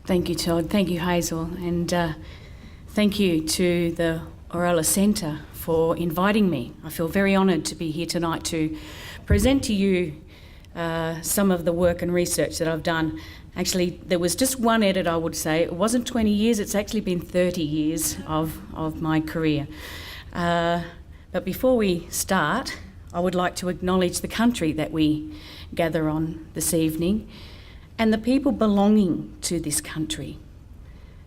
Thank you, Todd. Thank you, Hazel. And thank you to the Oorala Centre for inviting me. I feel very honoured to be here tonight to present to you some of the work and research that I've done. Actually, there was just one edit, I would say. It wasn't 20 years, it's actually been 30 years of my career. But before we start, I would like to acknowledge the country that we gather on this evening and the people belonging to this country.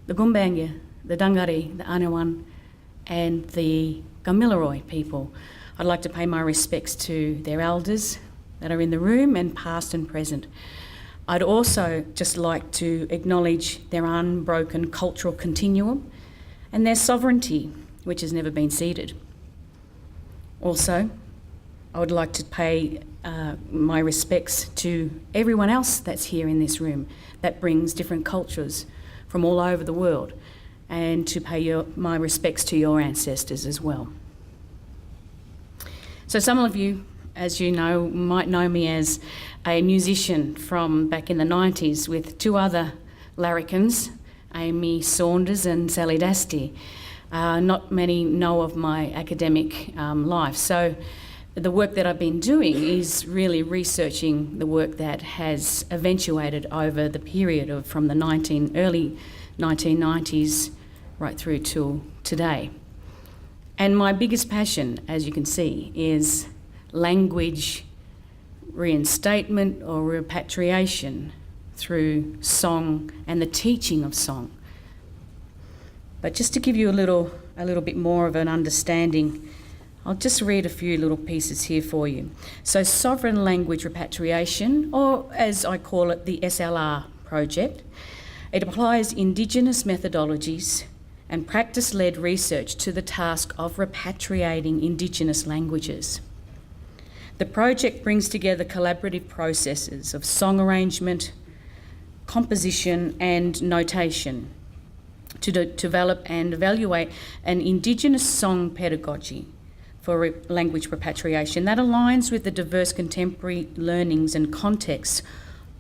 The Gumbaynggirr, the Dangari, the Anawan and the Gamilaroi people. I'd like to pay my respects to their elders that are in the room and past and present. I'd also just like to acknowledge their unbroken cultural continuum and their sovereignty, which has never been ceded. Also, I would like to pay my respects to everyone else that's here in this room that brings different cultures from all over the world, and to pay my respects to your ancestors as well. So some of you, as you know, might know me as a musician from back in the 90s with two other larrikins, Amy Saunders and Sally Dasty. Not many know of my academic life. So the work that I've been doing is really researching the work that has eventuated over the period of from the early 1990s right through till today. And my biggest passion, as you can see, is language reinstatement or repatriation through song and the teaching of song. But just to give you a little bit more of an understanding, I'll just read a few little pieces here for you. So sovereign language repatriation, or as I call it, the SLR project, it applies Indigenous methodologies and practice-led research to the task of repatriating Indigenous languages. The project brings together collaborative processes of song arrangement, composition and notation to develop and evaluate an Indigenous song pedagogy for language repatriation that aligns with the diverse contemporary learnings and contexts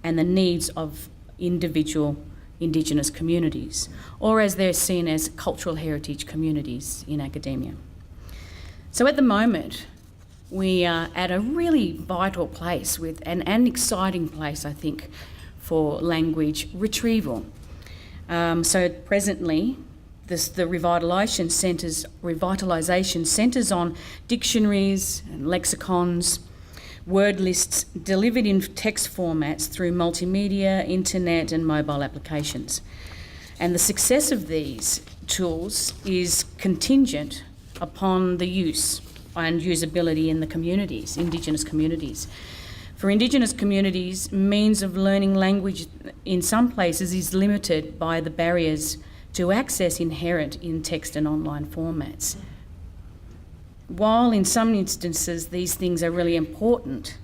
and the needs of individual Indigenous communities, or as they're seen as cultural heritage communities in academia. So at the moment, we are at a really vital place with an exciting place, I think, for language retrieval. So presently, the revitalisation centres on dictionaries and lexicons, word lists delivered in text formats through multimedia, internet and mobile applications. And the success of these tools is contingent upon the use and usability in the communities, Indigenous communities. For Indigenous communities, means of learning language in some places is limited by the barriers to access inherent in text and online formats. While in some instances these things are really important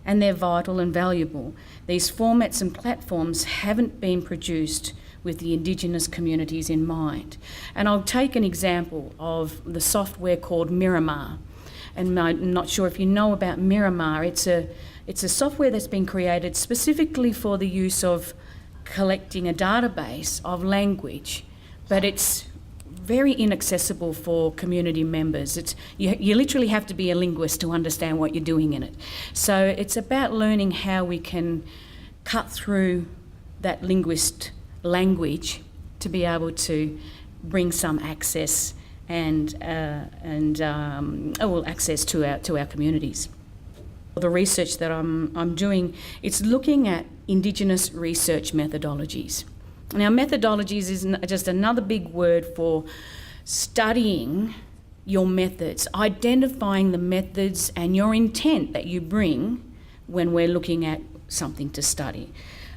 and they're vital and valuable, these formats and platforms haven't been produced with the Indigenous communities in mind. And I'll take an example of the software called Miramar. And I'm not sure if you know about Miramar. It's a software that's been created specifically for the use of collecting a database of language, but it's very inaccessible for community members. You literally have to be a linguist to understand what you're doing in it. So it's about learning how we can cut through that language to be able to bring some access and access to our communities. The research that I'm doing, it's looking at Indigenous research methodologies. Now, methodologies is just another big word for studying your methods, identifying the methods and your intent that you bring when we're looking at something to study.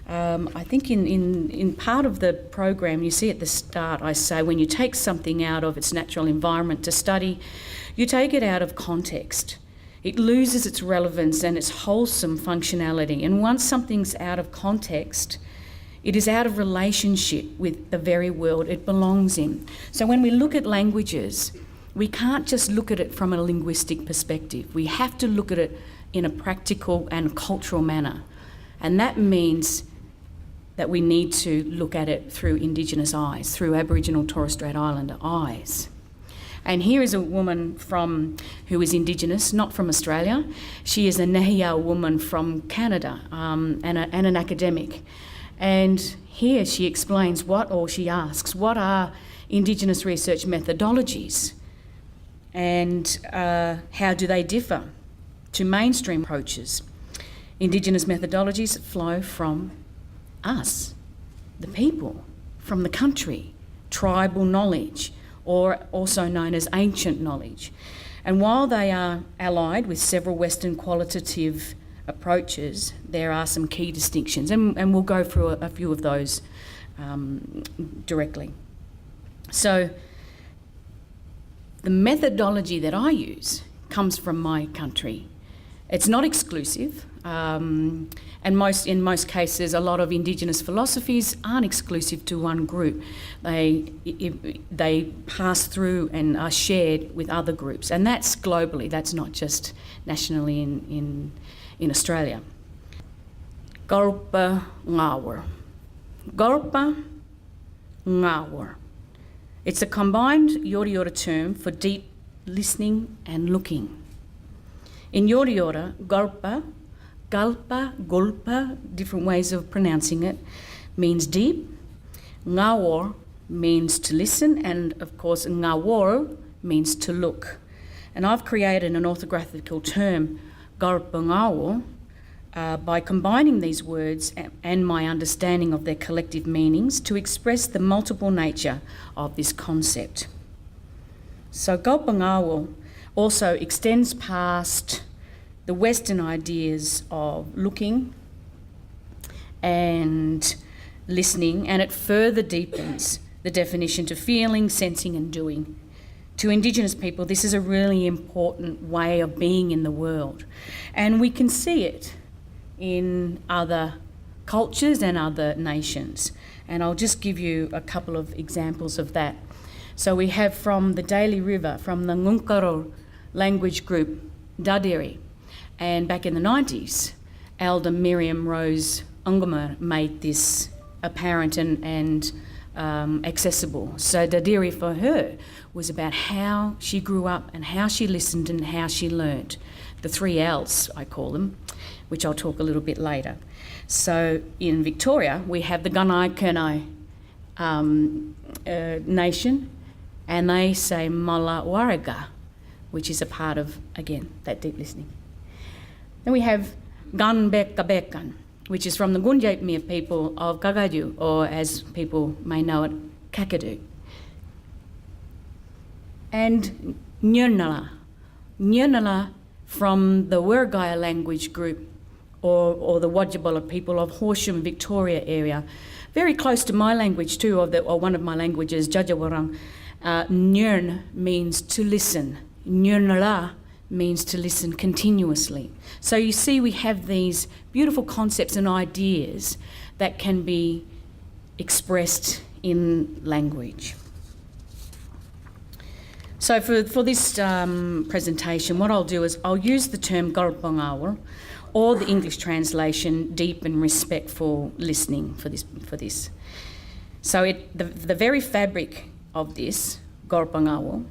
I think in part of the program, you see at the start, I say when you take something out of its natural environment to study, you take it out of context. It loses its relevance and its wholesome functionality. And once something's out of context, it is out of relationship with the very world it belongs in. So when we look at languages, we can't just look at it from a linguistic perspective. We have to look at it in a practical and cultural manner. And that means that we need to look at it through Indigenous eyes, through Aboriginal Torres Strait Islander eyes. And here is a woman who is Indigenous, not from Australia. She is a Nahia woman from Canada and an academic. And here she explains she asks, what are Indigenous research methodologies and how do they differ to mainstream approaches? Indigenous methodologies flow from us, the people, from the country, tribal knowledge, or also known as ancient knowledge. And while they are allied with several Western qualitative approaches, there are some key distinctions, and we'll go through a few of those directly. So the methodology that I use comes from my country. It's not exclusive, and in most cases, a lot of Indigenous philosophies aren't exclusive to one group. They pass through and are shared with other groups, and that's globally. That's not just nationally in Australia. Golpa ngawar. Golpa ngawar. It's a combined Yorta term for deep listening and looking. In Yorta, golpa, gulpa, different ways of pronouncing it, means deep. Ngawar means to listen, and of course ngawar means to look. And I've created an orthographical term, golpa ngawar, by combining these words and my understanding of their collective meanings to express the multiple nature of this concept. So golpa ngawar also extends past the Western ideas of looking and listening, and it further deepens the definition to feeling, sensing and doing. To Indigenous people, this is a really important way of being in the world, and we can see it in other cultures and other nations. And I'll just give you a couple of examples of that. So we have from the Daly River, from the Ngunkaro language group, Dadiri. And back in the 90s, Elder Miriam Rose Ungama made this apparent and accessible. So Dadiri for her was about how she grew up and how she listened and how she learnt. The 3 L's, I call them, which I'll talk a little bit later. So in Victoria, we have the Gunai Kurnai nation, and they say Mala Waraga, which is a part of, again, that deep listening. Then we have Ganbekabekan, which is from the Gunjapmir people of Gagadu, or as people may know it, Kakadu. And Nyurnala. Nyurnala from the Wurrgaya language group, or the Wadjabala people of Horsham, Victoria area. Very close to my language too, or one of my languages, Jajawarang. Nyurn means to listen. Nyurnala means to listen continuously. So you see we have these beautiful concepts and ideas that can be expressed in language. So for this presentation, what I'll do is I'll use the term Gorpangawal, or the English translation, deep and respectful listening for this. So the very fabric of this, Gorpangawal,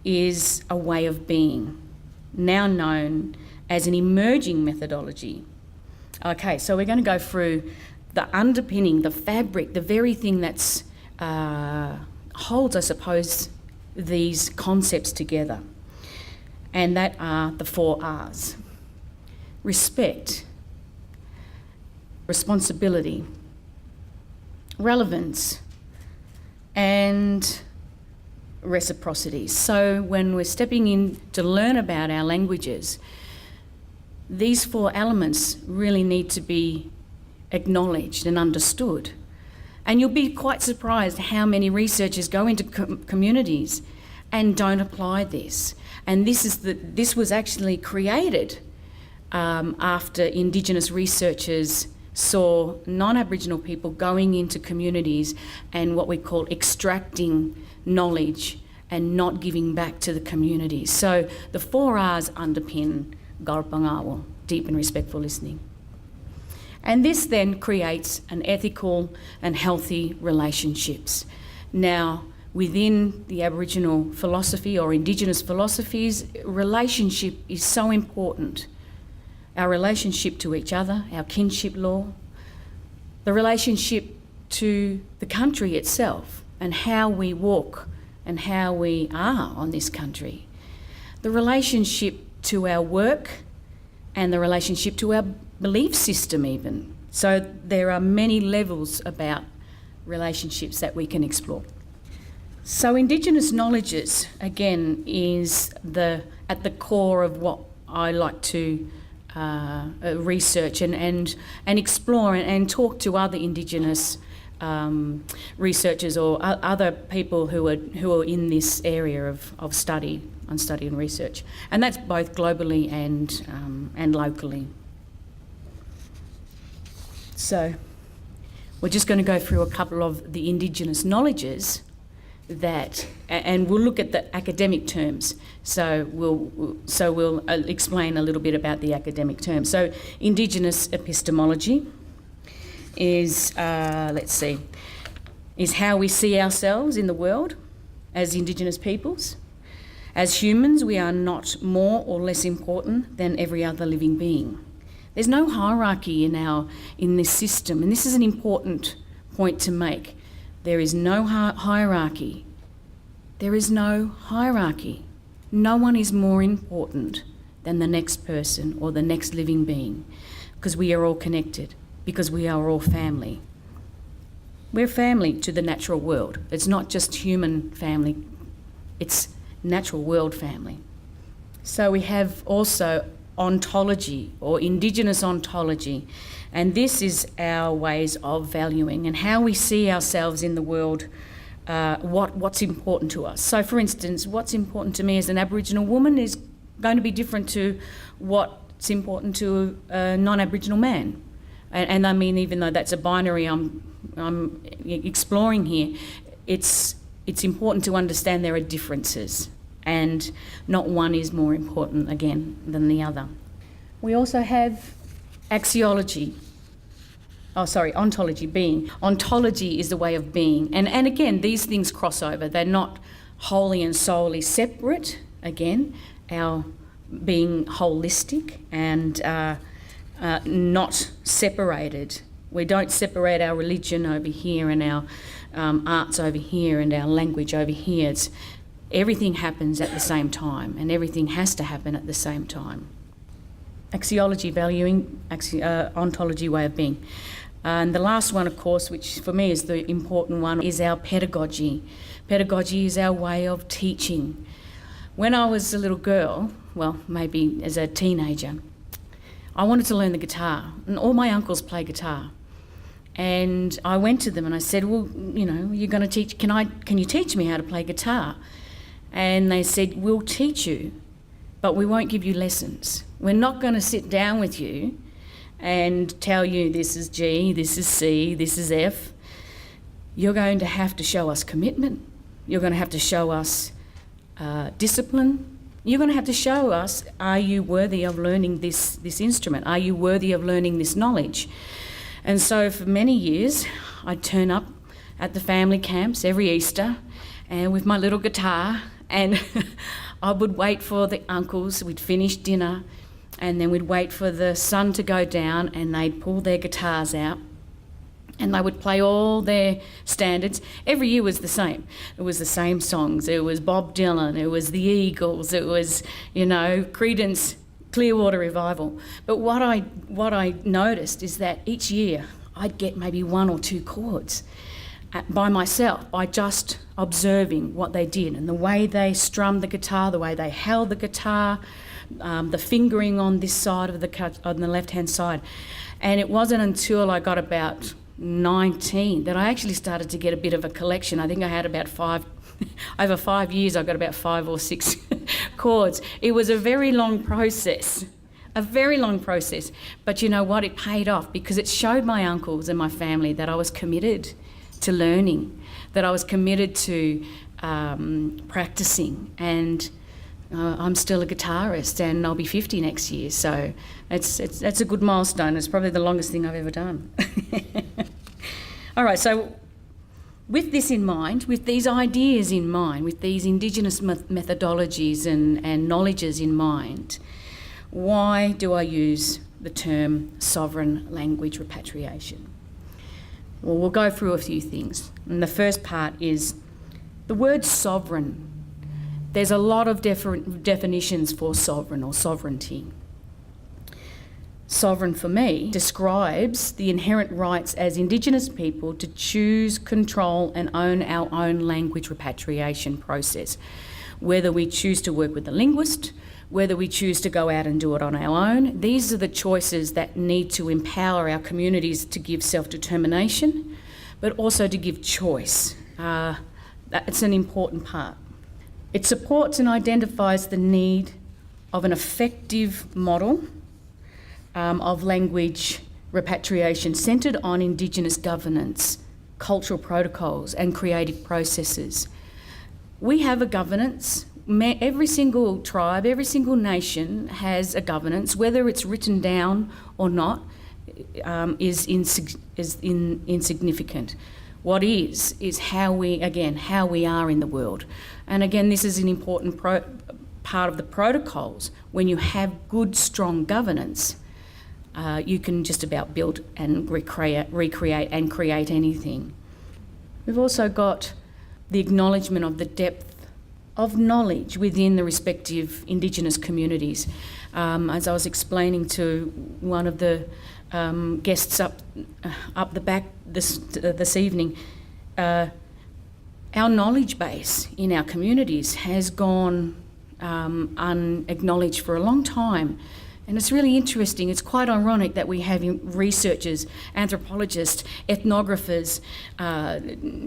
is a way of being, now known as an emerging methodology. Okay, so we're going to go through the underpinning, the fabric, the very thing that's holds, I suppose, these concepts together. And that are the 4 R's. Respect, responsibility, relevance, and reciprocity. So when we're stepping in to learn about our languages, these 4 elements really need to be acknowledged and understood. And you'll be quite surprised how many researchers go into communities and don't apply this. And this was actually created after Indigenous researchers saw non-Aboriginal people going into communities and what we call extracting knowledge and not giving back to the community. So the 4 R's underpin Gorpangawal, deep and respectful listening. And this then creates an ethical and healthy relationships. Now, within the Aboriginal philosophy or Indigenous philosophies, relationship is so important. Our relationship to each other, our kinship law, the relationship to the country itself and how we walk and how we are on this country, the relationship to our work and the relationship to our belief system even. So there are many levels about relationships that we can explore. So Indigenous knowledges, again, is at the core of what I like to research and explore and talk to other Indigenous researchers or other people who are in this area of study and research, and that's both globally and locally. So we're just going to go through a couple of the Indigenous knowledges and we'll look at the academic terms. So we'll explain a little bit about the academic terms. So Indigenous epistemology is how we see ourselves in the world as Indigenous peoples. As humans, we are not more or less important than every other living being. There's no hierarchy in this system, and this is an important point to make. There is no hierarchy. There is no hierarchy. No one is more important than the next person or the next living being, because we are all connected, because we are all family. We're family to the natural world. It's not just human family, it's natural world family. So we have also ontology or Indigenous ontology, and this is our ways of valuing and how we see ourselves in the world, what's important to us. So for instance, what's important to me as an Aboriginal woman is going to be different to what's important to a non-Aboriginal man. And I mean, even though that's a binary I'm exploring here, it's important to understand there are differences and not one is more important, again, than the other. We also have ontology, being. Ontology is the way of being. And again, these things cross over. They're not wholly and solely separate, again, our being holistic and not separated. We don't separate our religion over here and our arts over here and our language over here. Everything happens at the same time, and everything has to happen at the same time. Axiology, valuing, ontology, way of being. And the last one, of course, which for me is the important one, is our pedagogy. Pedagogy is our way of teaching. When I was a little girl, well, maybe as a teenager, I wanted to learn the guitar, and all my uncles play guitar. And I went to them and I said, well, you're going to teach, can you teach me how to play guitar? And they said, we'll teach you, but we won't give you lessons. We're not going to sit down with you and tell you this is G, this is C, this is F. You're going to have to show us commitment. You're going to have to show us discipline. You're going to have to show us, are you worthy of learning this instrument? Are you worthy of learning this knowledge? And so for many years, I'd turn up at the family camps every Easter and with my little guitar, and I would wait for the uncles. We'd finish dinner and then we'd wait for the sun to go down and they'd pull their guitars out and they would play all their standards. Every year was the same. It was the same songs. It was Bob Dylan, it was the Eagles, it was, Creedence, Clearwater Revival. But what I noticed is that each year I'd get maybe one or two chords by myself, by just observing what they did and the way they strummed the guitar, the way they held the guitar, the fingering on this side of on the left-hand side. And it wasn't until I got about 19 that I actually started to get a bit of a collection. I think I had about over 5 years, I got about 5 or 6 chords. It was a very long process. But you know what? It paid off because it showed my uncles and my family that I was committed to learning, that I was committed to practicing. And I'm still a guitarist, and I'll be 50 next year. So that's a good milestone. It's probably the longest thing I've ever done. All right, so with this in mind, with these ideas in mind, with these Indigenous methodologies and knowledges in mind, why do I use the term sovereign language repatriation? Well, we'll go through a few things. And the first part is the word sovereign. There's a lot of different definitions for sovereign or sovereignty. Sovereign for me describes the inherent rights as Indigenous people to choose, control and own our own language repatriation process. Whether we choose to work with a linguist, whether we choose to go out and do it on our own, these are the choices that need to empower our communities to give self-determination, but also to give choice. It's an important part. It supports and identifies the need of an effective model of language repatriation centred on Indigenous governance, cultural protocols and creative processes. We have a governance. Every single tribe, every single nation has a governance. Whether it's written down or not is insignificant. What is how we are in the world. And again, this is an important part of the protocols. When you have good, strong governance, you can just about build and recreate and create anything. We've also got the acknowledgement of the depth of knowledge within the respective Indigenous communities. As I was explaining to one of the guests up the back this evening, our knowledge base in our communities has gone unacknowledged for a long time. And it's really interesting. It's quite ironic that we have researchers, anthropologists, ethnographers,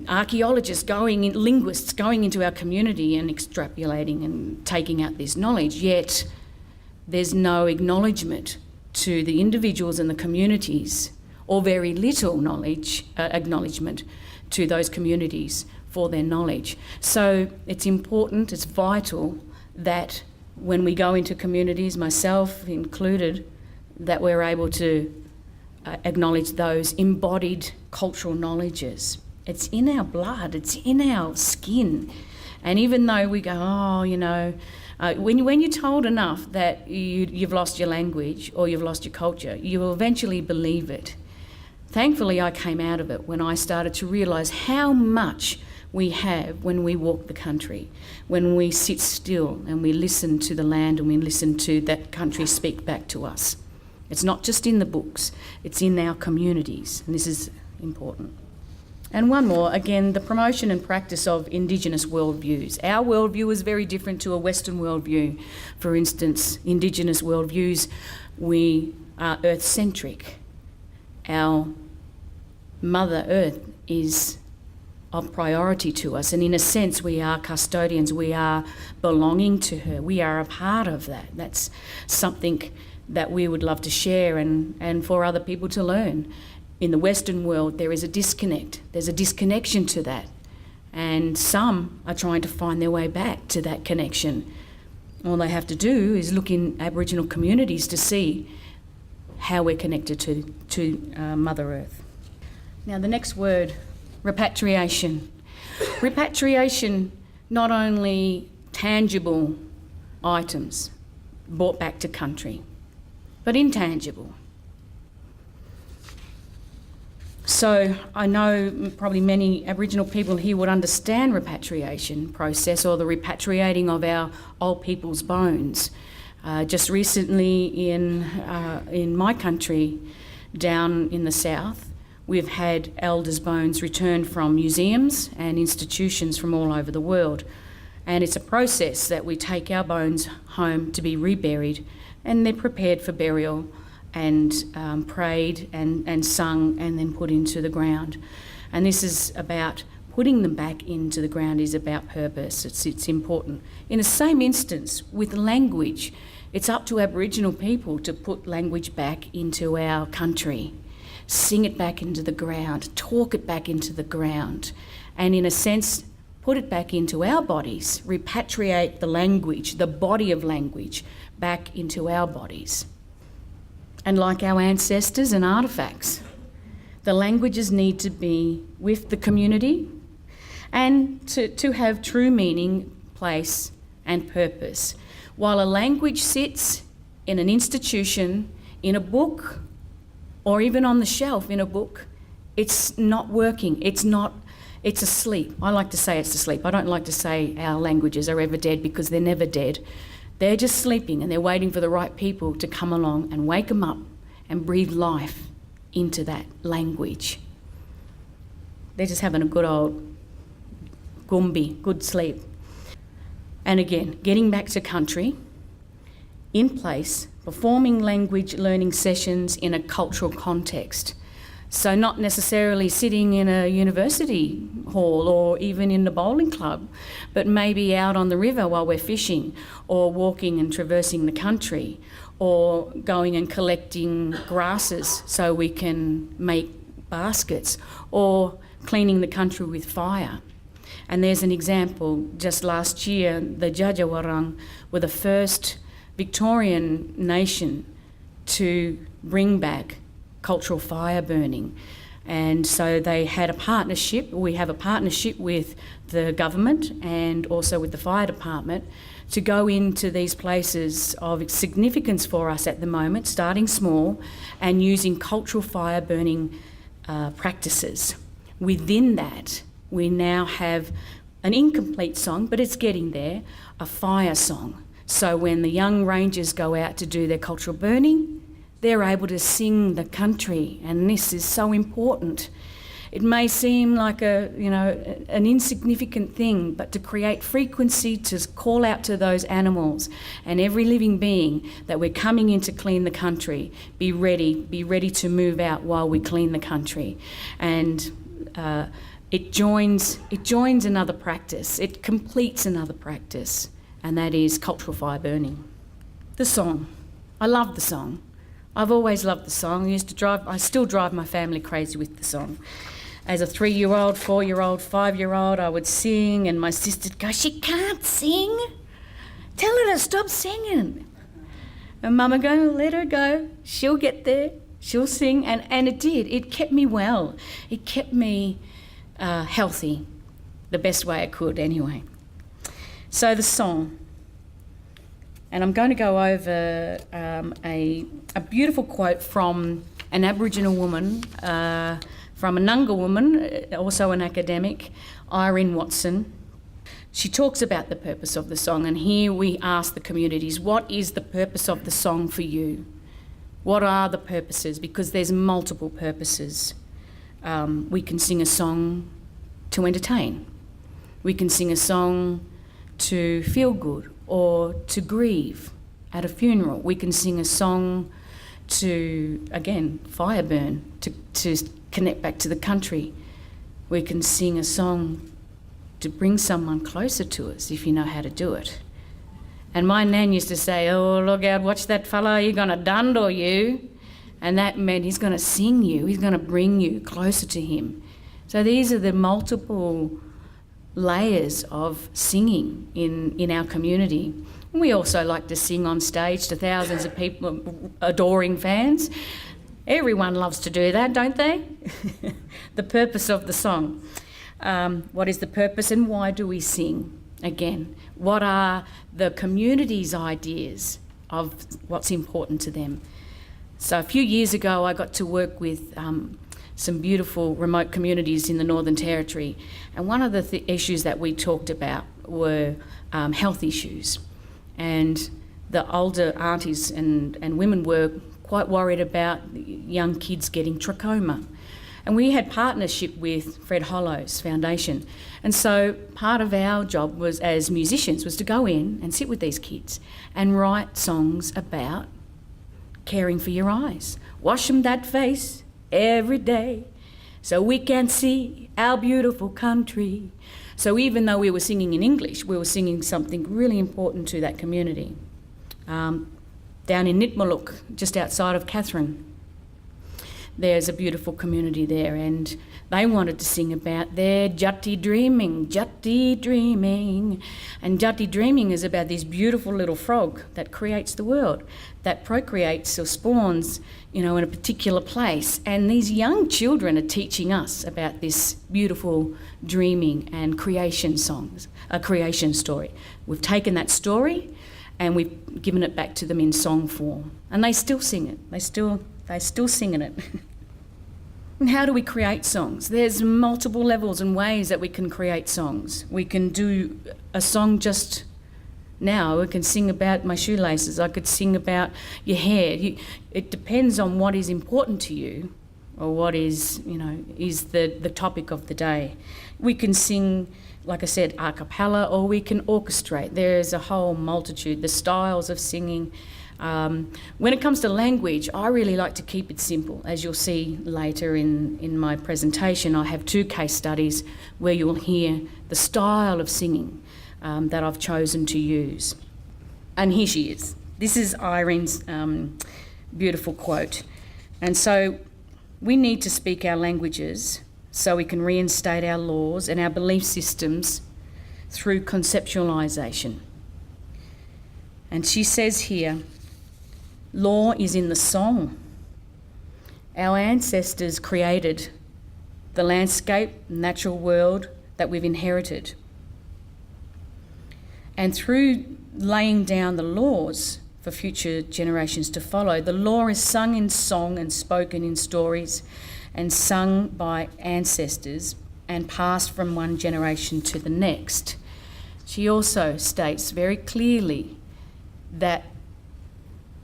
archaeologists, linguists going into our community and extrapolating and taking out this knowledge, yet there's no acknowledgement to the individuals and the communities, or very little acknowledgement to those communities for their knowledge. So it's important, it's vital that when we go into communities, myself included, that we're able to acknowledge those embodied cultural knowledges. It's in our blood, it's in our skin. And even though we go, when you're told enough that you've lost your language or you've lost your culture, you will eventually believe it. Thankfully, I came out of it when I started to realise how much we have when we walk the country, when we sit still and we listen to the land and we listen to that country speak back to us. It's not just in the books, it's in our communities, and this is important. And one more, again, the promotion and practice of Indigenous worldviews. Our worldview is very different to a Western worldview. For instance, Indigenous worldviews, we are earth-centric. Our Mother Earth is of priority to us, and in a sense we are custodians, we are belonging to her, we are a part of that. That's something that we would love to share and for other people to learn. In the Western world there is a disconnect, there's a disconnection to that, and some are trying to find their way back to that connection. All they have to do is look in Aboriginal communities to see how we're connected to Mother Earth. Now the next word, repatriation. Repatriation, not only tangible items brought back to country, but intangible. So I know probably many Aboriginal people here would understand repatriation process or the repatriating of our old people's bones. Just recently in my country, down in the south, we've had elders' bones returned from museums and institutions from all over the world. And it's a process that we take our bones home to be reburied, and they're prepared for burial and prayed and sung and then put into the ground. And this is about putting them back into the ground, is about purpose. It's important. In the same instance, with language, it's up to Aboriginal people to put language back into our country. Sing it back into the ground, talk it back into the ground, and in a sense, put it back into our bodies, repatriate the language, the body of language, back into our bodies. And like our ancestors and artefacts, the languages need to be with the community and to have true meaning, place and purpose. While a language sits in an institution, in a book, or even on the shelf in a book, it's not working, it's asleep. I like to say it's asleep. I don't like to say our languages are ever dead, because they're never dead. They're just sleeping, and they're waiting for the right people to come along and wake them up and breathe life into that language. They're just having a good old Gumbi, good sleep. And again, getting back to country, in place, performing language learning sessions in a cultural context. So not necessarily sitting in a university hall or even in the bowling club, but maybe out on the river while we're fishing, or walking and traversing the country, or going and collecting grasses so we can make baskets, or cleaning the country with fire. And there's an example, just last year, the Jajawarang were the first Victorian nation to bring back cultural fire burning. And so they had a partnership, we have a partnership with the government and also with the fire department to go into these places of significance for us at the moment, starting small and using cultural fire burning practices. Within that, we now have an incomplete song, but it's getting there, a fire song. So when the young rangers go out to do their cultural burning, they're able to sing the country, and this is so important. It may seem like an insignificant thing, but to create frequency, to call out to those animals and every living being that we're coming in to clean the country, be ready to move out while we clean the country. And it joins another practice, it completes another practice, and that is cultural fire burning. The song. I love the song. I've always loved the song. I still drive my family crazy with the song. As a 3-year-old, 4-year-old, 5-year-old, I would sing, and my sister'd go, "She can't sing. Tell her to stop singing." And Mum would go, "Let her go. She'll get there. She'll sing." And it did. It kept me well. It kept me healthy, the best way I could anyway. So the song. And I'm going to go over a beautiful quote from an Aboriginal woman, from a Nunga woman, also an academic, Irene Watson. She talks about the purpose of the song, and here we ask the communities, what is the purpose of the song for you? What are the purposes? Because there's multiple purposes. We can sing a song to entertain. We can sing a song to feel good or to grieve at a funeral. We can sing a song to, again, fire burn, to connect back to the country. We can sing a song to bring someone closer to us if you know how to do it. And my nan used to say, "Oh, look out, watch that fella, you're going to dundle you." And that meant he's going to sing you, he's going to bring you closer to him. So these are the multiple layers of singing in our community. We also like to sing on stage to thousands of people, adoring fans. Everyone loves to do that, don't they? The purpose of the song. What is the purpose and why do we sing? Again, what are the community's ideas of what's important to them? So a few years ago, I got to work with some beautiful remote communities in the Northern Territory, and one of the issues that we talked about were health issues. And the older aunties and women were quite worried about young kids getting trachoma. And we had partnership with Fred Hollow's foundation. And so part of our job was, as musicians, was to go in and sit with these kids and write songs about caring for your eyes. Wash 'em that face every day so we can see our beautiful country. So even though we were singing in English, we were singing something really important to that community. Down in Nitmaluk, just outside of Katherine, there's a beautiful community there, and they wanted to sing about their Jati dreaming. Jati Jati dreaming. And Jati dreaming is about this beautiful little frog that creates the world, that procreates or spawns, in a particular place. And these young children are teaching us about this beautiful dreaming and creation songs, a creation story. We've taken that story and we've given it back to them in song form. And they still sing it. They're still singing it. And how do we create songs? There's multiple levels and ways that we can create songs. We can do a song just now. We can sing about my shoelaces. I could sing about your hair. It depends on what is important to you or what is, is the topic of the day. We can sing, like I said, a cappella, or we can orchestrate. There's a whole multitude, the styles of singing. When it comes to language, I really like to keep it simple. As you'll see later in my presentation, I have 2 case studies where you'll hear the style of singing that I've chosen to use. And here she is. This is Irene's beautiful quote. And so we need to speak our languages so we can reinstate our laws and our belief systems through conceptualisation. And she says here, law is in the song. Our ancestors created the landscape, natural world that we've inherited. And through laying down the laws for future generations to follow, the law is sung in song and spoken in stories and sung by ancestors and passed from one generation to the next. She also states very clearly that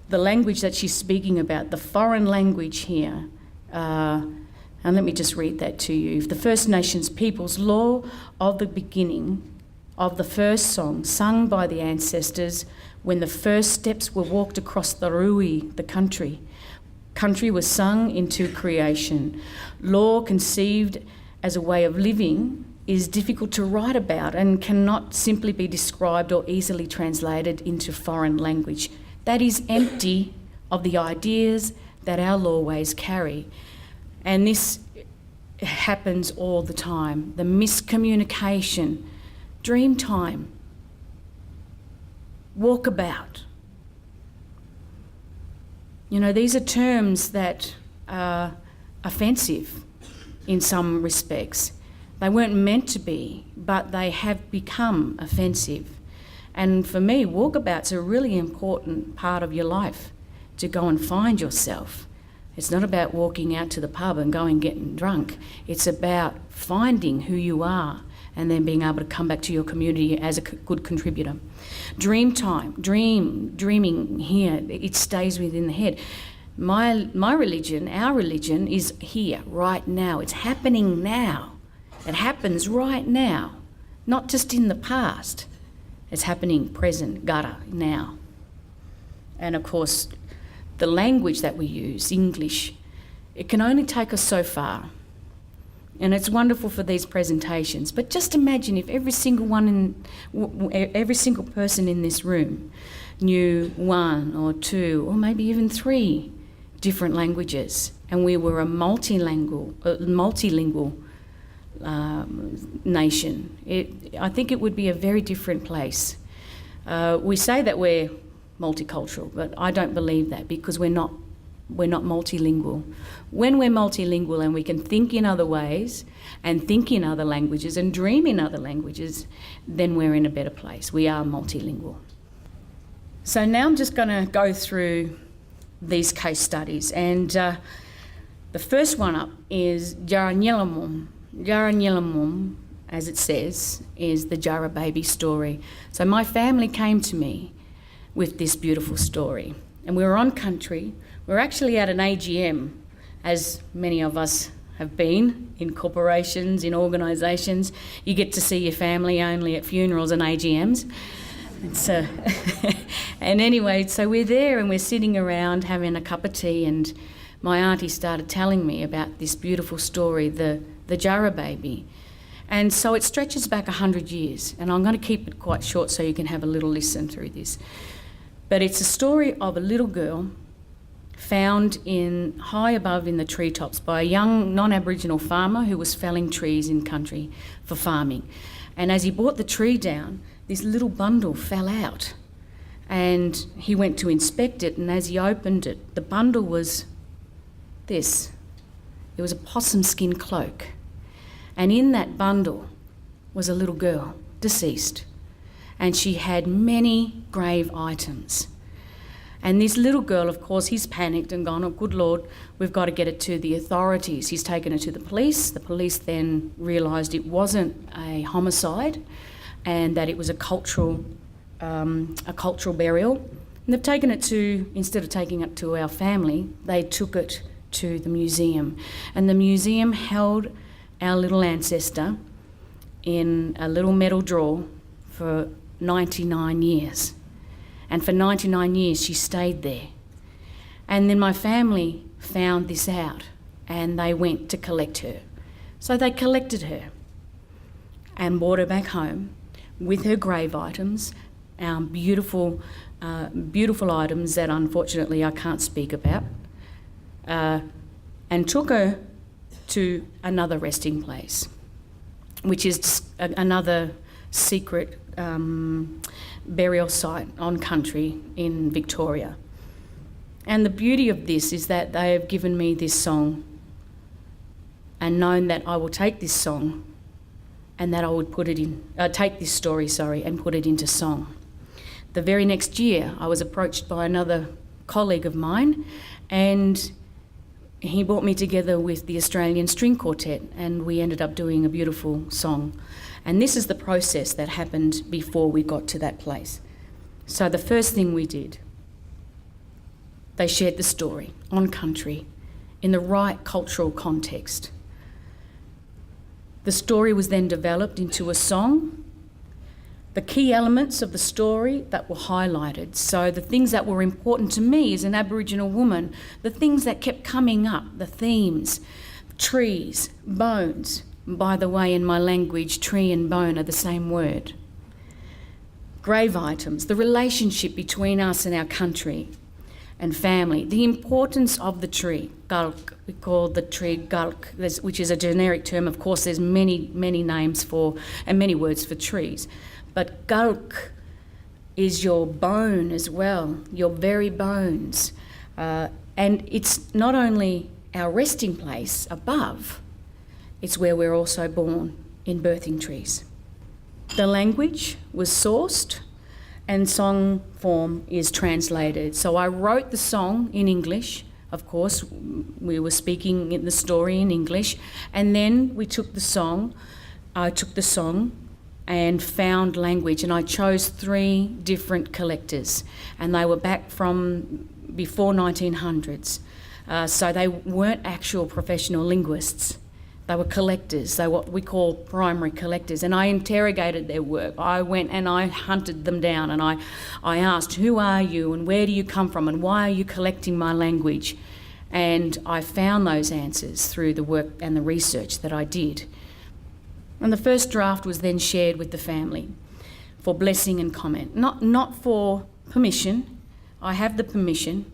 the language that she's speaking about, the foreign language here, and let me just read that to you. The First Nations people's law of the beginning of the first song sung by the ancestors when the first steps were walked across the Rui, the country. Country was sung into creation. Law conceived as a way of living is difficult to write about and cannot simply be described or easily translated into foreign language. That is empty of the ideas that our lawways carry. And this happens all the time. The miscommunication, dream time, walkabout. These are terms that are offensive in some respects. They weren't meant to be, but they have become offensive. And for me, walkabout's a really important part of your life, to go and find yourself. It's not about walking out to the pub and going getting drunk. It's about finding who you are and then being able to come back to your community as a good contributor. Dream time, dreaming here, it stays within the head. My religion, our religion is here, right now. It's happening now. It happens right now, not just in the past. It's happening present, gata, now. And of course, the language that we use, English, it can only take us so far. And it's wonderful for these presentations. But just imagine if every single person in this room knew 1 or 2 or maybe even 3 different languages, and we were a multilingual nation. I think it would be a very different place. We say that we're multicultural, but I don't believe that, because we're not multilingual. When we're multilingual and we can think in other ways and think in other languages and dream in other languages, then we're in a better place. We are multilingual. So now I'm just going to go through these case studies, and the first one up is Jaranyelamum. Jaranyelamum, as it says, is the Jara baby story. So my family came to me with this beautiful story, and we were on country. We were actually at an AGM, as many of us have been in corporations, in organisations. You get to see your family only at funerals and AGMs. And anyway, so we're there and we're sitting around having a cup of tea, and my auntie started telling me about this beautiful story, the Jara baby. And so it stretches back 100 years, and I'm going to keep it quite short so you can have a little listen through this. But it's a story of a little girl found in high above in the treetops by a young non-Aboriginal farmer who was felling trees in country for farming. And as he brought the tree down, this little bundle fell out. And he went to inspect it, and as he opened it, the bundle was this. It was a possum skin cloak. And in that bundle was a little girl, deceased. And she had many grave items. And this little girl, of course, he's panicked and gone, oh, good Lord, we've got to get it to the authorities. He's taken it to the police. The police then realised it wasn't a homicide and that it was a cultural burial. And they've taken it to, instead of taking it to our family, they took it to the museum. And the museum held our little ancestor in a little metal drawer for 99 years. And for 99 years she stayed there. And then my family found this out and they went to collect her. So they collected her and brought her back home with her grave items, beautiful items that unfortunately I can't speak about, and took her to another resting place, which is another secret burial site on country in Victoria. And the beauty of this is that they have given me this song and known that I will take this song and that I would take this story, and put it into song. The very next year, I was approached by another colleague of mine, and he brought me together with the Australian String Quartet, and we ended up doing a beautiful song. And this is the process that happened before we got to that place. So the first thing we did, they shared the story on country in the right cultural context. The story was then developed into a song. The key elements of the story that were highlighted. So the things that were important to me as an Aboriginal woman, the things that kept coming up, the themes, trees, bones. By the way, in my language, tree and bone are the same word. Grave items, the relationship between us and our country and family, the importance of the tree, gulk, we call the tree gulk, which is a generic term. Of course, there's many names for and many words for trees. But gulk is your bone as well, your very bones. And it's not only our resting place above, it's where we're also born, in birthing trees. The language was sourced and song form is translated. So I wrote the song in English. Of course, we were speaking the story in English. And then we took the song, I took the song and found language, and I chose 3 different collectors, and they were back from before 1900s. So they weren't actual professional linguists. They were collectors. They were what we call primary collectors. And I interrogated their work. I went and I hunted them down, and I asked, who are you and where do you come from and why are you collecting my language? And I found those answers through the work and the research that I did. And the first draft was then shared with the family for blessing and comment. Not for permission. I have the permission.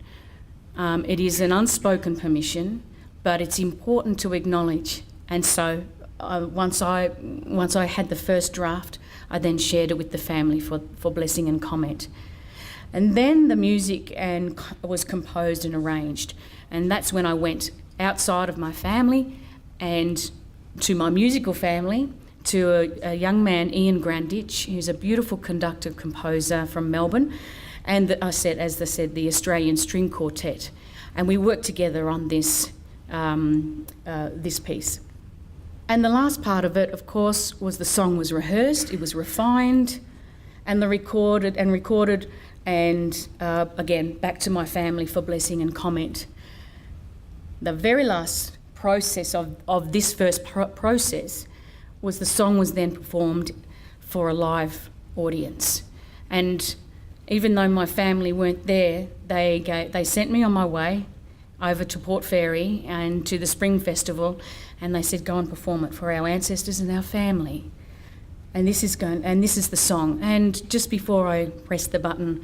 It is an unspoken permission, but it's important to acknowledge. And so once I had the first draft, I then shared it with the family for blessing and comment. And then the music was composed and arranged. And that's when I went outside of my family and to my musical family, to a young man, Ian Granditch, who's a beautiful conductor composer from Melbourne, and the Australian String Quartet. And we worked together on this piece. And the last part of it, of course, was the song was rehearsed, it was refined, and recorded, and again, back to my family for blessing and comment. The very last process of this first process was the song was then performed for a live audience. And even though my family weren't there, they sent me on my way over to Port Fairy and to the Spring Festival, and they said, go and perform it for our ancestors and our family. And this is the song. And just before I pressed the button,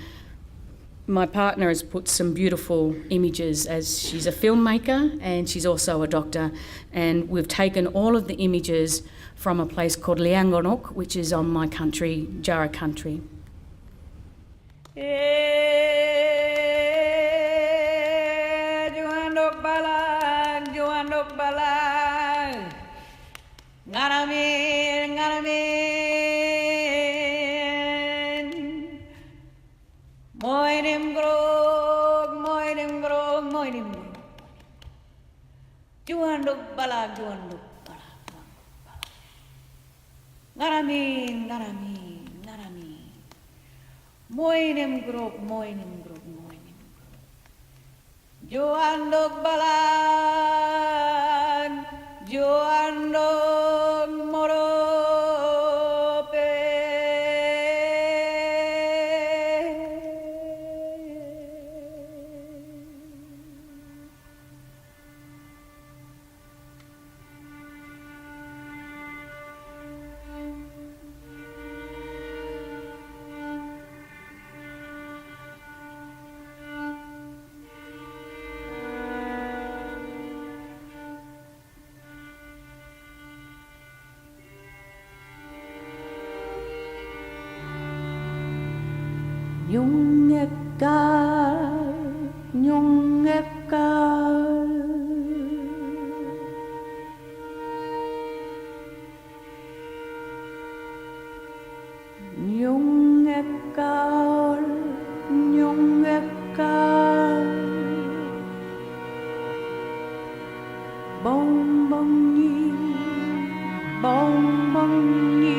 My partner has put some beautiful images, as she's a filmmaker and she's also a doctor, and we've taken all of the images from a place called Liangonok, which is on my country, Jara country. Ngaramin, ngaramin, ngaramin. Moinem grok, moinem grok, moinem grok. Joandok balan, joandok morope. Nhung ekal nhung ekal nhung ekal bông bông nhi bông bông nhi.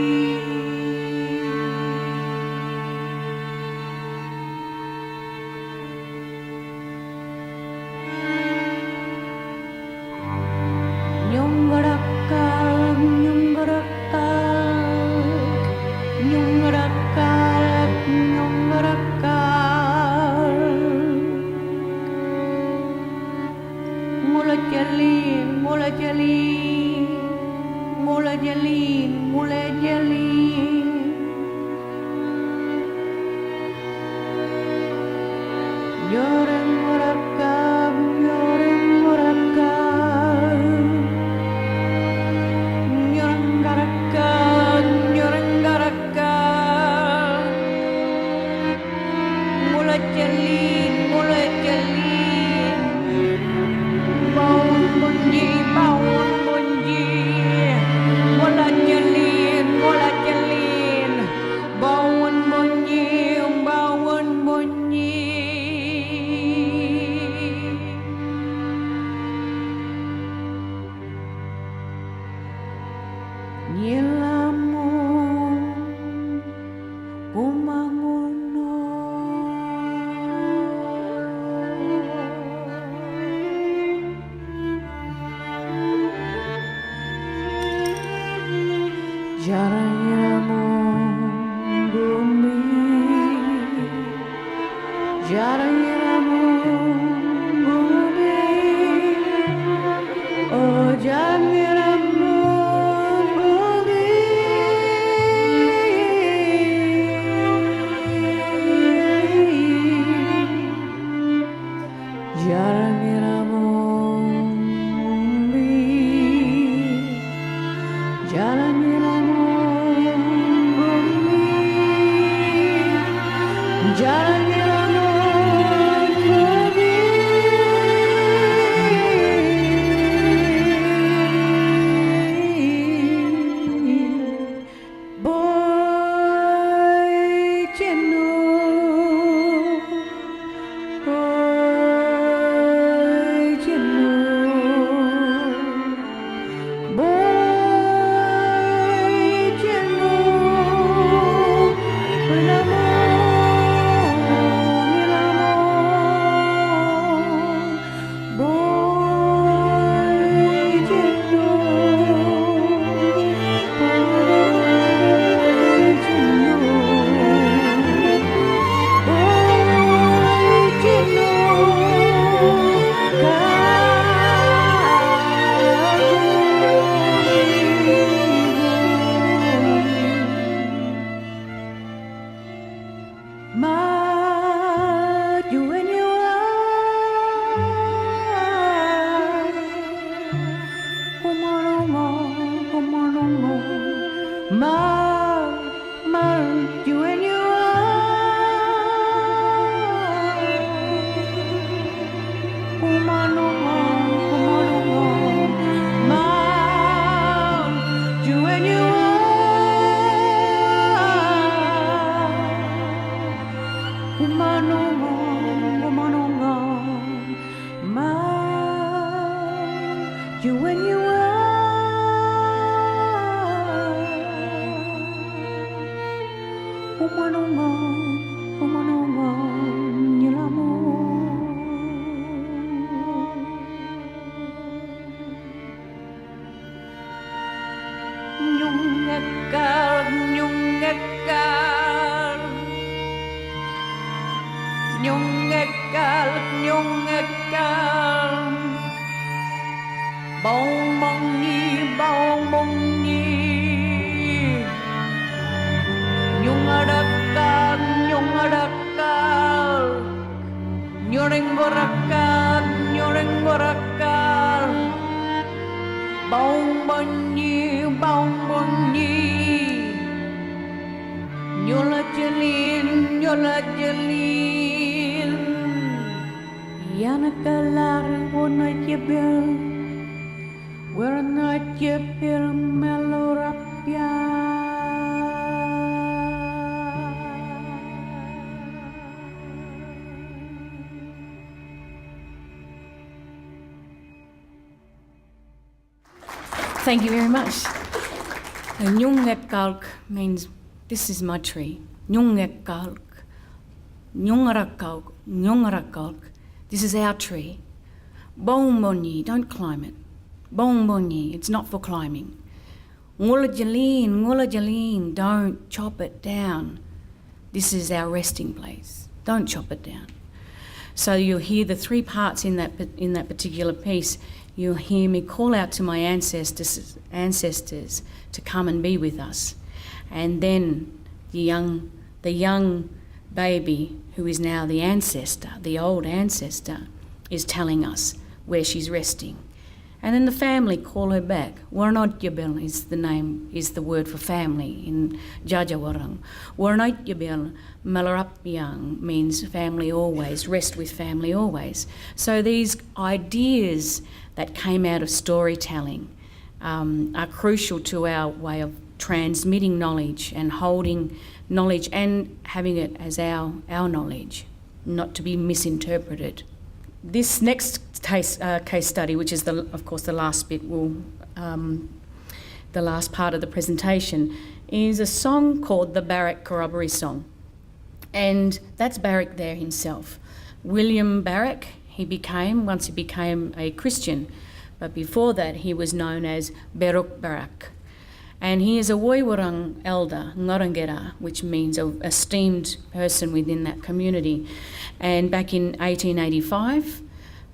you when you are. Umanonga, nilamo. Nyungekal, nyungekal. Nyungekal, nyungekal. Bong bong ni, bong bong ni. Nyungarakal, nyungarakal. Nyorengorakal, nyorengorakal. Bong bong ni, bong bong ni. Nyola jalin, nyola jalin. Yanakalar, wona jebel. Werna jebel melorapya. Thank you very much. Nyungekalk means this is my tree. Nyungekalk, nyungarakalk, nyungarakalk. This is our tree. Bongbonyi, don't climb it. Bongbonyi, it's not for climbing. Ngulajalin, don't chop it down. This is our resting place. Don't chop it down. So you'll hear the three parts in that particular piece. You'll hear me call out to my ancestors to come and be with us. And then the young baby, who is now the ancestor, the old ancestor, is telling us where she's resting. And then the family call her back. Warnotjabel is the word for family in Jajawarang. Warnotjabel Malarapiang means family always, rest with family always. So these ideas that came out of storytelling are crucial to our way of transmitting knowledge and holding knowledge and having it as our knowledge, not to be misinterpreted. This next case study, which is of course the last bit, the last part of the presentation, is a song called the Barak Corroboree Song, and that's Barak there himself. William Barak, once he became a Christian, but before that he was known as Beruk Barak. And he is a Woiwurrung elder, Ngorangera, which means an esteemed person within that community. And back in 1885,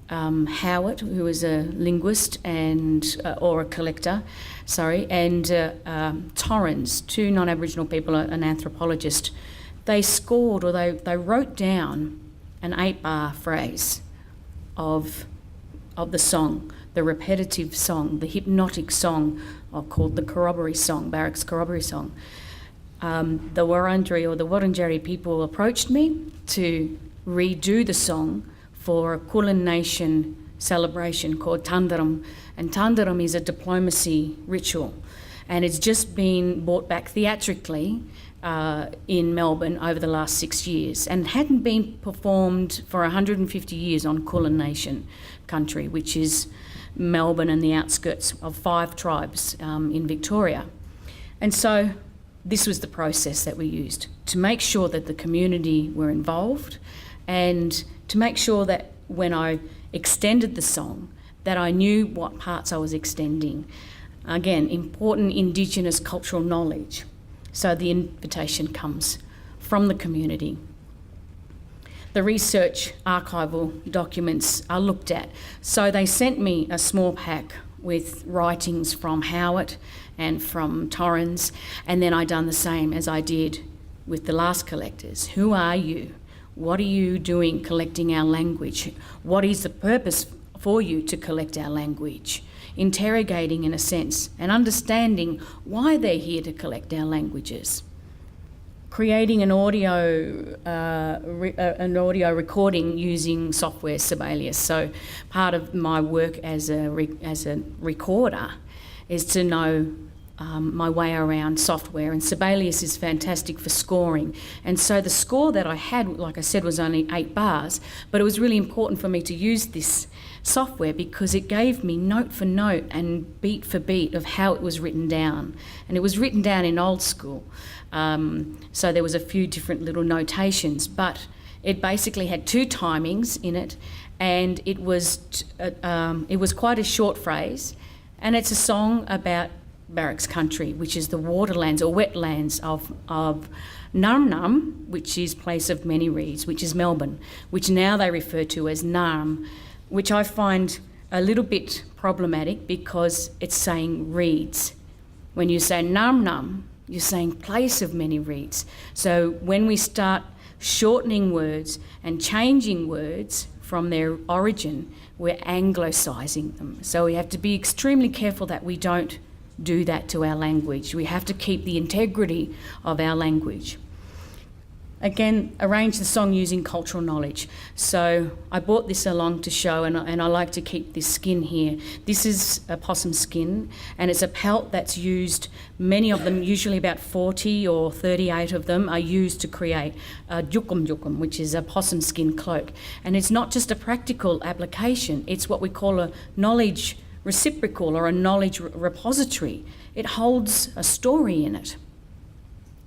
Howard, who was a linguist or a collector, and Torres, two non-Aboriginal people, an anthropologist, they scored, or they wrote down an 8-bar phrase of the song, the repetitive song, the hypnotic song called the Corroboree Song, Barak's Corroboree Song. The Wurundjeri or the Wurundjeri people approached me to redo the song for a Kulin Nation celebration called Tandaram. And Tandaram is a diplomacy ritual, and it's just been brought back theatrically in Melbourne over the last 6 years, and hadn't been performed for 150 years on Kulin Nation country, which is Melbourne and the outskirts of 5 tribes in Victoria. And so this was the process that we used to make sure that the community were involved, and to make sure that when I extended the song, that I knew what parts I was extending. Again, important Indigenous cultural knowledge. So the invitation comes from the community. The research archival documents are looked at. So they sent me a small pack with writings from Howard and from Torres, and then I done the same as I did with the last collectors. Who are you? What are you doing collecting our language? What is the purpose for you to collect our language? Interrogating, in a sense, and understanding why they're here to collect our languages. Creating an audio recording using software Sibelius. So part of my work as a recorder is to know my way around software, and Sibelius is fantastic for scoring. And so the score that I had, like I said, was only 8 bars, but it was really important for me to use this software because it gave me note for note and beat for beat of how it was written down. And it was written down in old school, so there was a few different little notations, but it basically had 2 timings in it, and it was quite a short phrase, and it's a song about Barak's country, which is the waterlands or wetlands of Narm, which is place of many reeds, which is Melbourne, which now they refer to as Narm, which I find a little bit problematic because it's saying reeds. When you say Narm, you're saying place of many reeds. So when we start shortening words and changing words from their origin, we're anglicising them. So we have to be extremely careful that we don't do that to our language. We have to keep the integrity of our language. Again, arrange the song using cultural knowledge. So I brought this along to show, and I like to keep this skin here. This is a possum skin, and it's a pelt that's used, many of them, usually about 40 or 38 of them, are used to create a yukum, which is a possum skin cloak. And it's not just a practical application, it's what we call a knowledge reciprocal or a knowledge repository. It holds a story in it.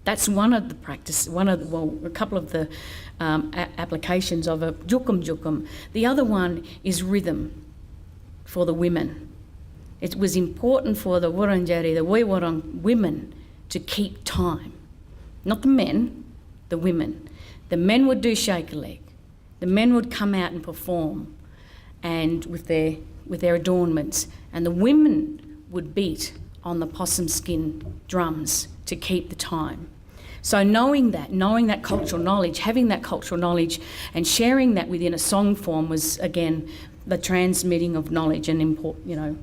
That's one of the a couple of the applications of a jukum. The other one is rhythm for the women. It was important for the Wurundjeri, the Woiwurrung women to keep time. Not the men, the women. The men would do shake a leg. The men would come out and perform and with their adornments, and the women would beat on the possum skin drums to keep the time. So knowing that cultural knowledge, having that cultural knowledge and sharing that within a song form was, again, the transmitting of knowledge and important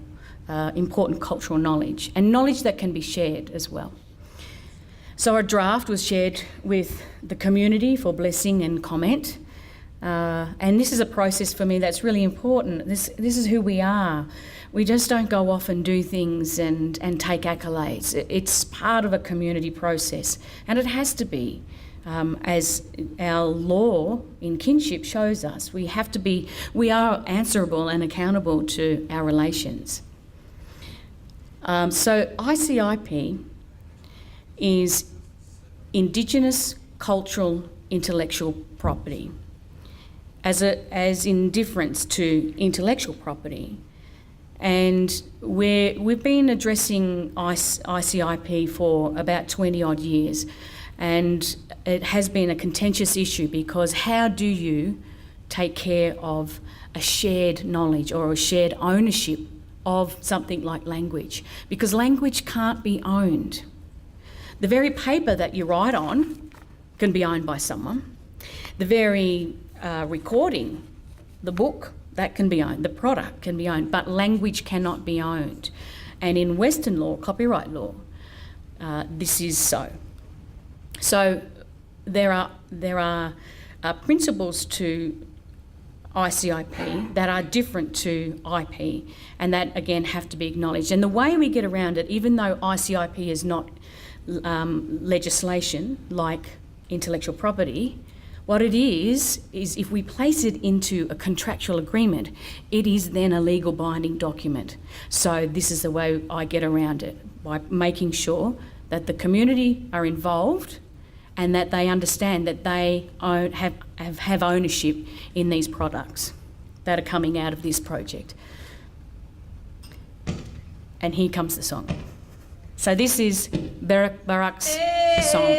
cultural knowledge, and knowledge that can be shared as well. So a draft was shared with the community for blessing and comment. And this is a process for me that's really important. This is who we are. We just don't go off and do things and take accolades. It's part of a community process, and it has to be, as our law in kinship shows us. We are answerable and accountable to our relations. So ICIP is Indigenous Cultural Intellectual Property. As in difference to intellectual property. And we've been addressing ICIP for about 20 odd years, and it has been a contentious issue because how do you take care of a shared knowledge or a shared ownership of something like language? Because language can't be owned. The very paper that you write on can be owned by someone. The very recording, the book, that can be owned, the product can be owned, but language cannot be owned. And in Western law, copyright law, this is so. So there are principles to ICIP that are different to IP, and that again have to be acknowledged. And the way we get around it, even though ICIP is not legislation like intellectual property, what it is if we place it into a contractual agreement, it is then a legal binding document. So this is the way I get around it, by making sure that the community are involved and that they understand that they have ownership in these products that are coming out of this project. And here comes the song. So this is Barak's song.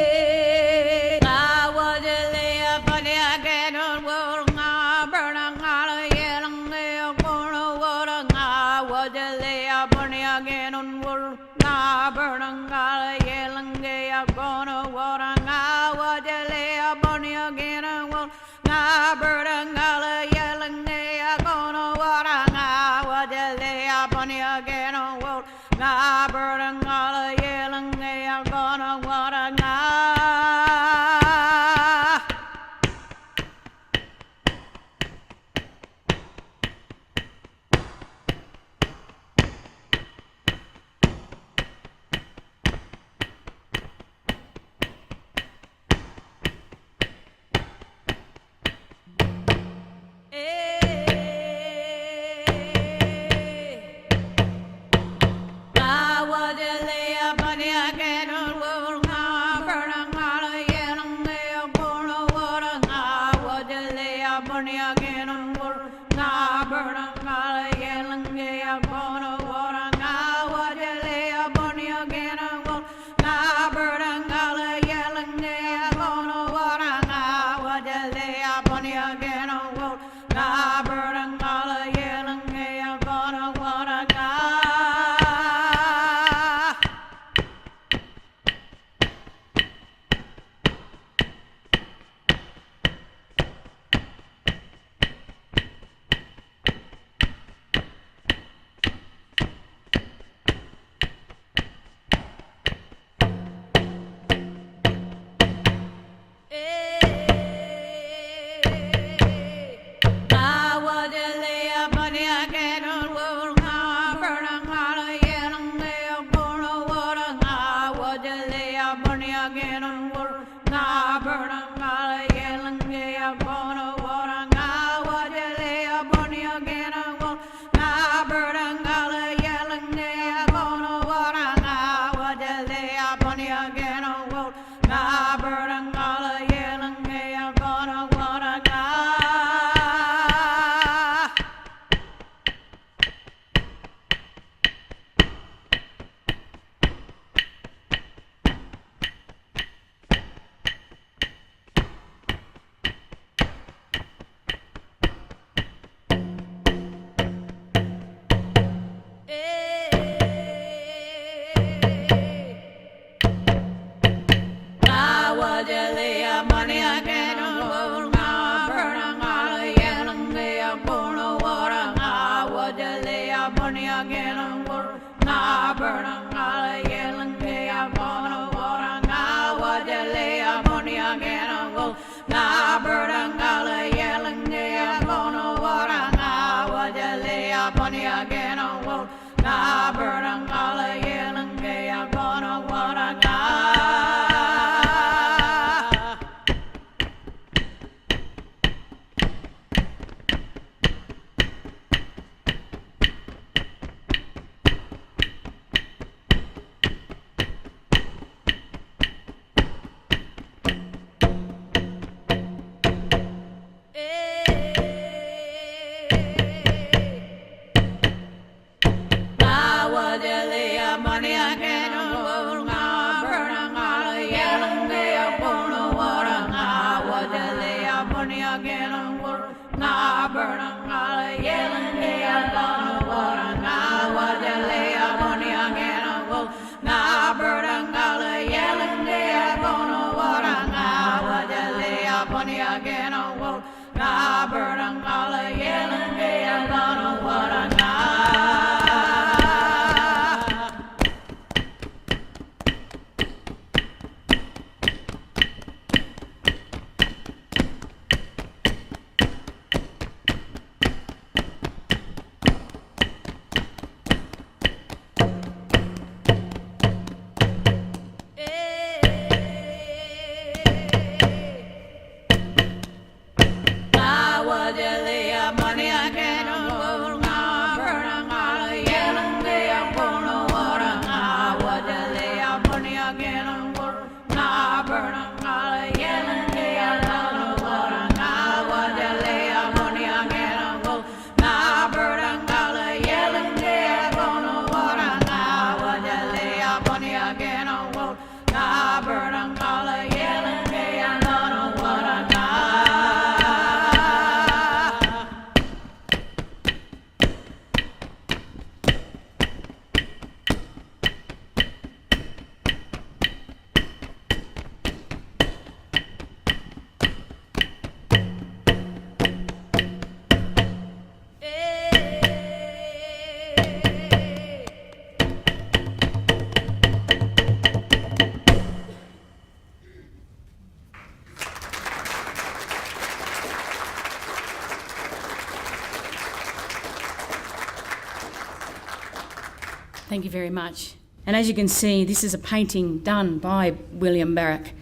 Thank you very much. And as you can see, this is a painting done by William Barak,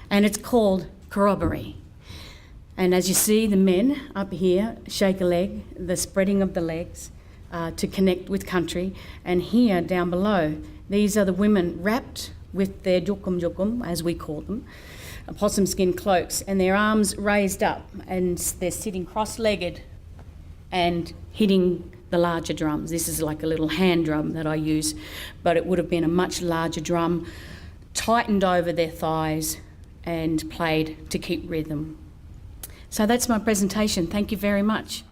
and it's called Corroboree. And as you see, the men up here shake a leg, the spreading of the legs to connect with country. And here down below, these are the women wrapped with their jukum jukum, as we call them, possum skin cloaks, and their arms raised up, and they're sitting cross-legged and hitting the larger drums. This is like a little hand drum that I use, but it would have been a much larger drum, tightened over their thighs and played to keep rhythm. So that's my presentation. Thank you very much.